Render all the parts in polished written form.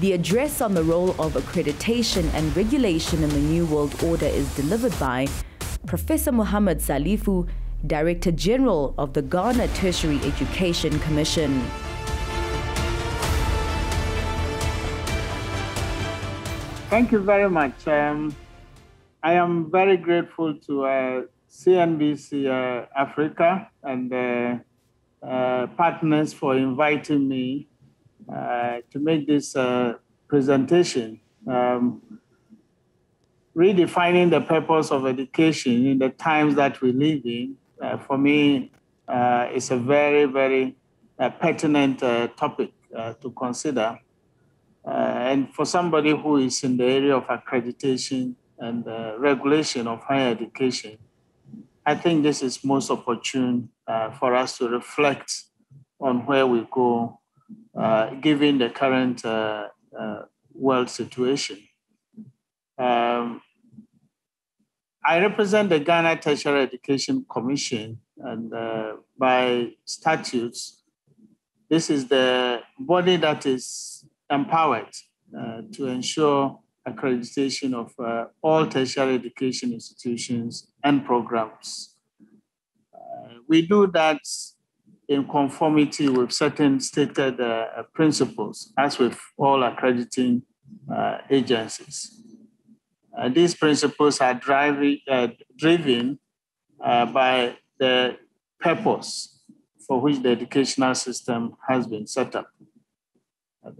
The address on the role of accreditation and regulation in the New World Order is delivered by Professor Muhammed Salifu, Director General of the Ghana Tertiary Education Commission. Thank you very much. I am very grateful to CNBC Africa and partners for inviting me to make this presentation. Redefining the purpose of education in the times that we live in, for me, is a very, very pertinent topic to consider. And for somebody who is in the area of accreditation and regulation of higher education, I think this is most opportune for us to reflect on where we go, given the current world situation. I represent the Ghana Tertiary Education Commission, and by statutes, this is the body that is empowered to ensure accreditation of all tertiary education institutions and programs. We do that in conformity with certain stated principles, as with all accrediting agencies. These principles are driven by the purpose for which the educational system has been set up.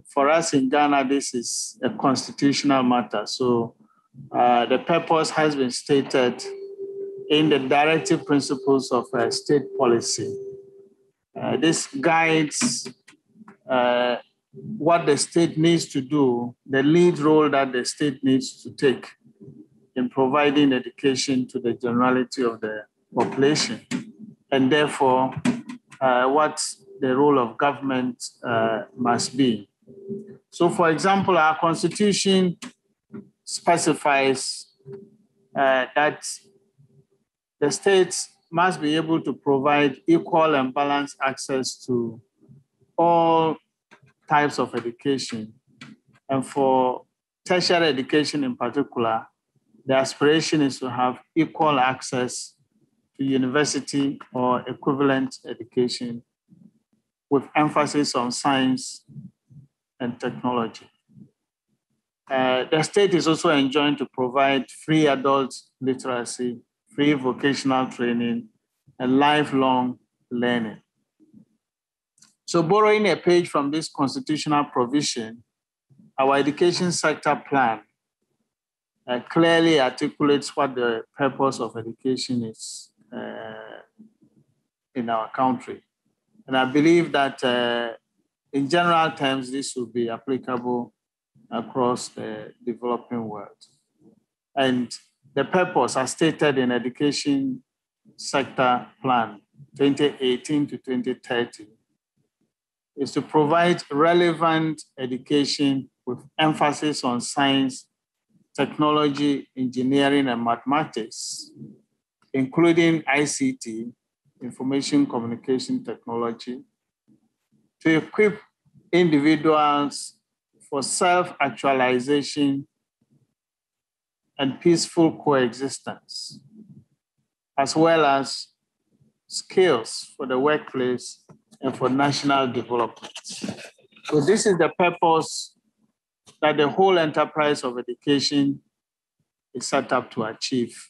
For us in Ghana, this is a constitutional matter. So the purpose has been stated in the directive principles of state policy. This guides what the state needs to do, the lead role that the state needs to take in providing education to the generality of the population, and therefore what the role of government must be. So, for example, our constitution specifies that the states must be able to provide equal and balanced access to all types of education. And for tertiary education in particular, the aspiration is to have equal access to university or equivalent education with emphasis on science and technology. The state is also enjoined to provide free adult literacy, free vocational training, and lifelong learning. So borrowing a page from this constitutional provision, our education sector plan clearly articulates what the purpose of education is in our country. And I believe that in general terms, this will be applicable across the developing world. And the purpose, as stated in Education Sector Plan 2018 to 2030, is to provide relevant education with emphasis on science, technology, engineering, and mathematics, including ICT, information communication technology, to equip individuals for self-actualization and peaceful coexistence, as well as skills for the workplace and for national development. So this is the purpose that the whole enterprise of education is set up to achieve.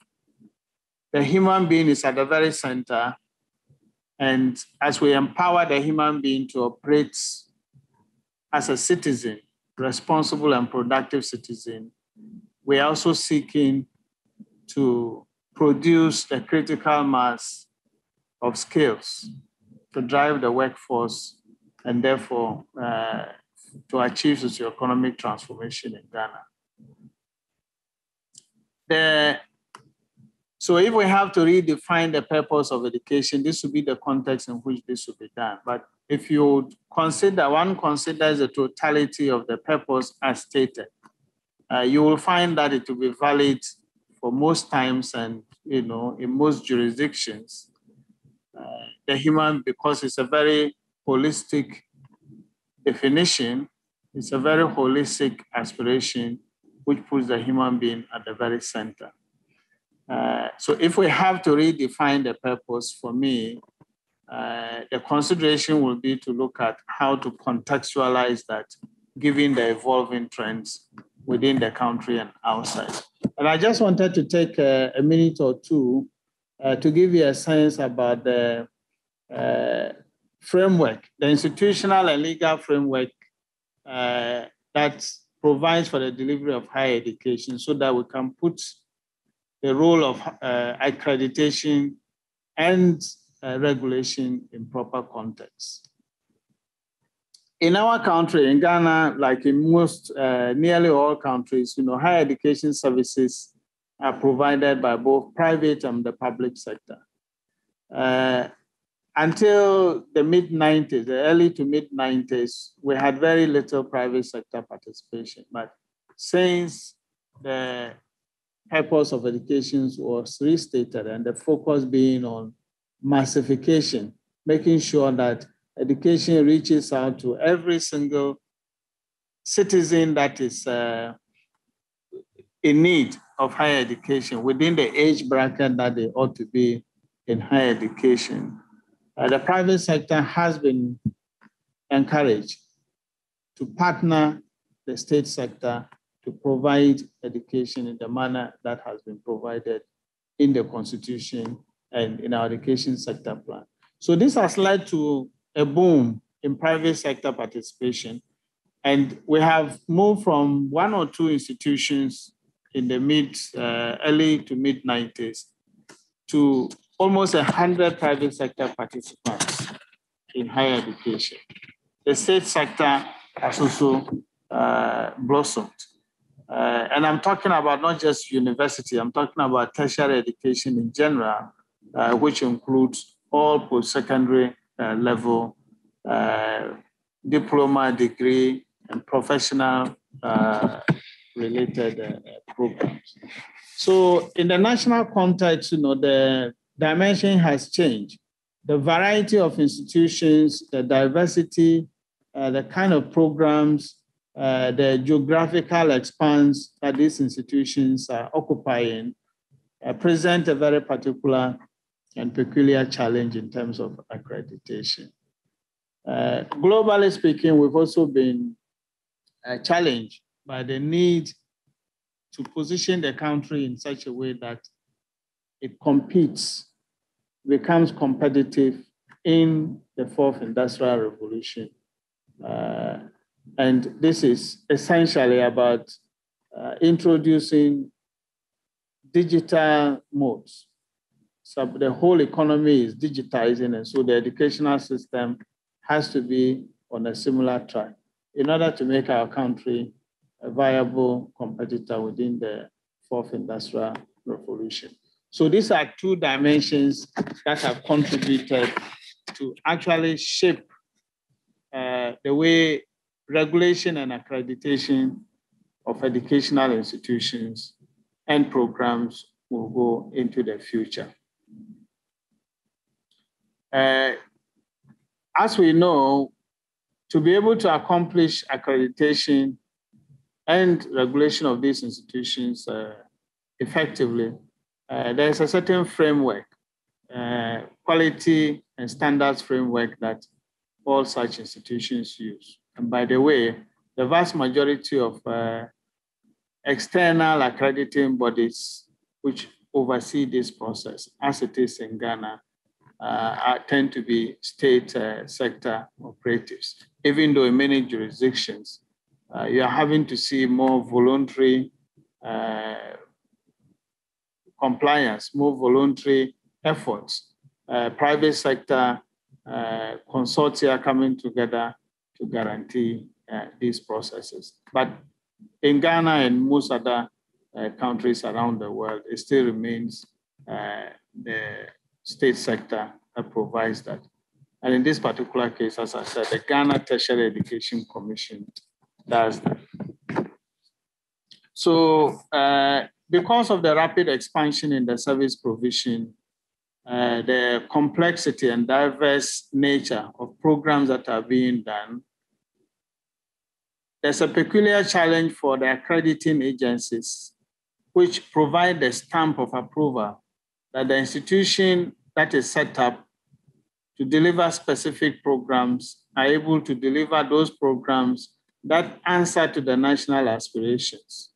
The human being is at the very center, and as we empower the human being to operate as a citizen, responsible and productive citizen, we are also seeking to produce the critical mass of skills to drive the workforce and therefore to achieve socioeconomic transformation in Ghana. So if we have to redefine the purpose of education, this would be the context in which this would be done. But if you consider, one considers the totality of the purpose as stated, you will find that it will be valid for most times and, in most jurisdictions. The human, because it's a very holistic definition, It's a very holistic aspiration which puts the human being at the very center. So if we have to redefine the purpose, for me, the consideration will be to look at how to contextualize that, given the evolving trends within the country and outside. And I just wanted to take a minute or two to give you a sense about the framework, the institutional and legal framework that provides for the delivery of higher education, so that we can put the role of accreditation and regulation in proper context. In our country, in Ghana, like in most, nearly all countries, higher education services are provided by both private and the public sector. Until the mid-90s, the early to mid-90s, we had very little private sector participation. But since the purpose of education was restated and the focus being on massification, making sure that education reaches out to every single citizen that is in need of higher education within the age bracket that they ought to be in higher education. The private sector has been encouraged to partner the state sector to provide education in the manner that has been provided in the Constitution and in our education sector plan. So this has led to a boom in private sector participation. And we have moved from 1 or 2 institutions in the early to mid-90s to almost 100 private sector participants in higher education. The state sector has also blossomed. And I'm talking about not just university, I'm talking about tertiary education in general, which includes all post-secondary level, diploma, degree, and professional related programs. So in the national context, the dimension has changed. The variety of institutions, the diversity, the kind of programs, the geographical expanse that these institutions are occupying present a very particular and peculiar challenge in terms of accreditation. Globally speaking, we've also been challenged by the need to position the country in such a way that it competes, becomes competitive in the 4th Industrial Revolution. And this is essentially about introducing digital modes. So the whole economy is digitizing, and so the educational system has to be on a similar track in order to make our country a viable competitor within the 4th Industrial Revolution. So these are 2 dimensions that have contributed to actually shape the way regulation and accreditation of educational institutions and programs will go into the future. As we know, to be able to accomplish accreditation and regulation of these institutions effectively, there's a certain framework, quality and standards framework that all such institutions use. And by the way, the vast majority of external accrediting bodies which oversee this process, as it is in Ghana, tend to be state sector operatives. Even though in many jurisdictions, you are having to see more voluntary compliance, more voluntary efforts, private sector consortia coming together to guarantee these processes. But in Ghana and most other countries around the world, it still remains the state sector that provides that. And in this particular case, as I said, the Ghana Tertiary Education Commission does that. So because of the rapid expansion in the service provision, the complexity and diverse nature of programs that are being done, there's a peculiar challenge for the accrediting agencies, which provide the stamp of approval that the institution that is set up to deliver specific programs are able to deliver those programs that answer to the national aspirations.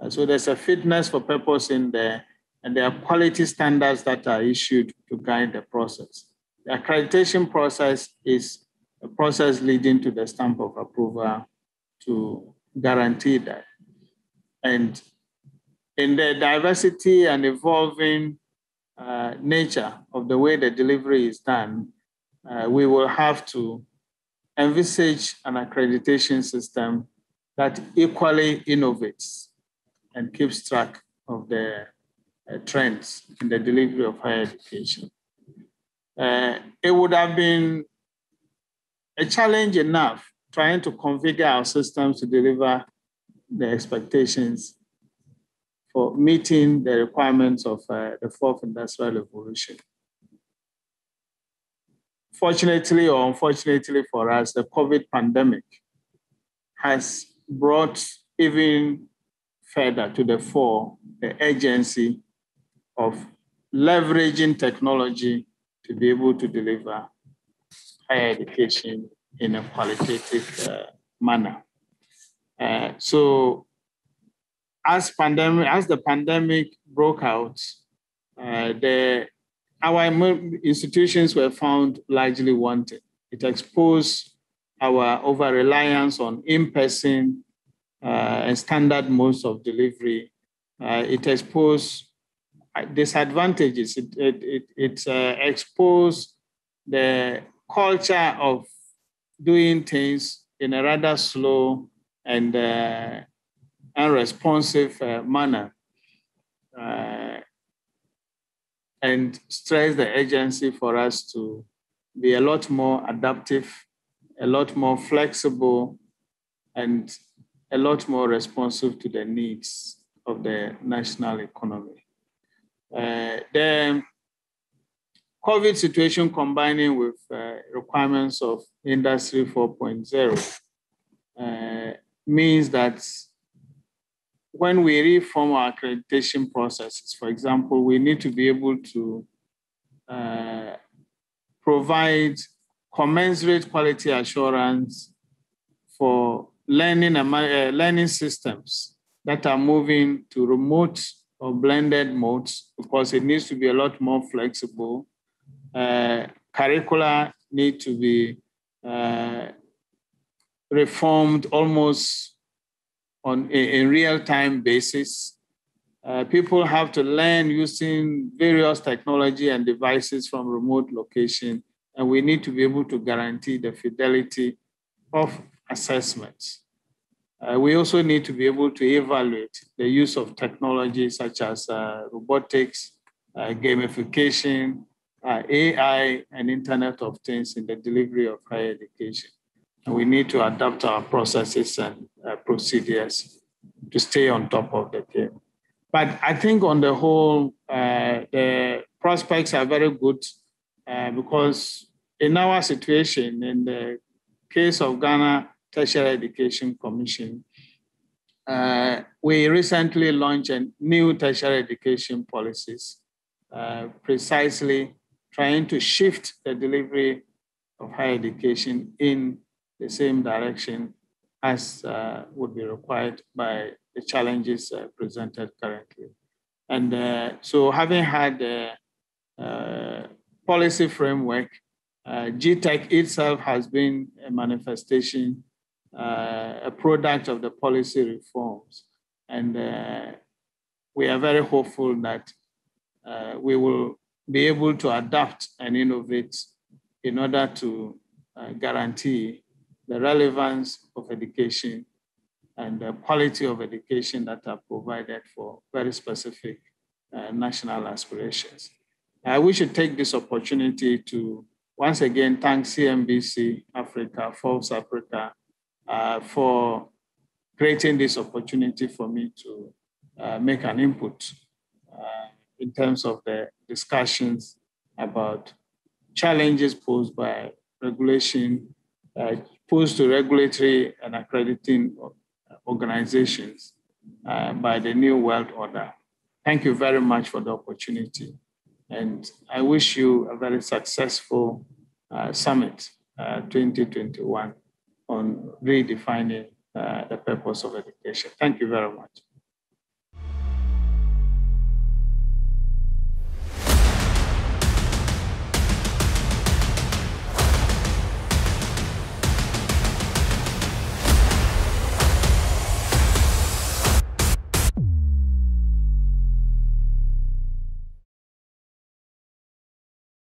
So there's a fitness for purpose in there, and there are quality standards that are issued to guide the process. The accreditation process is a process leading to the stamp of approval to guarantee that. And in the diversity and evolving nature of the way the delivery is done, we will have to envisage an accreditation system that equally innovates and keeps track of the trends in the delivery of higher education. It would have been a challenge enough trying to configure our systems to deliver the expectations for meeting the requirements of the fourth industrial revolution. Fortunately or unfortunately for us, the COVID pandemic has brought even further to the fore the urgency of leveraging technology to be able to deliver higher education in a qualitative manner. So as the pandemic broke out, our institutions were found largely wanting. It exposed our over-reliance on in-person and standard modes of delivery. It exposed disadvantages. It exposed the culture of doing things in a rather slow and unresponsive manner, and stress the urgency for us to be a lot more adaptive, a lot more flexible, and a lot more responsive to the needs of the national economy. The COVID situation combining with requirements of Industry 4.0 means that when we reform our accreditation processes, for example, we need to be able to provide commensurate quality assurance for learning systems that are moving to remote or blended modes, because it needs to be a lot more flexible. Curricula need to be reformed almost on a real-time basis. People have to learn using various technology and devices from remote location, and we need to be able to guarantee the fidelity of assessments. We also need to be able to evaluate the use of technology such as robotics, gamification, AI, and Internet of Things in the delivery of higher education. And we need to adapt our processes and procedures to stay on top of the game. But I think on the whole, the prospects are very good because in our situation, in the case of Ghana Tertiary Education Commission, we recently launched a new tertiary education policies, precisely trying to shift the delivery of higher education in the same direction as would be required by the challenges presented currently. And so having had the policy framework, GTEC itself has been a manifestation, a product of the policy reforms. And we are very hopeful that we will be able to adapt and innovate in order to guarantee the relevance of education and the quality of education that are provided for very specific national aspirations. We should take this opportunity to once again thank CNBC Africa, Forbes Africa, for creating this opportunity for me to make an input in terms of the discussions about challenges posed by regulation, posed to regulatory and accrediting organizations by the New World Order. Thank you very much for the opportunity. And I wish you a very successful summit 2021 on redefining the purpose of education. Thank you very much.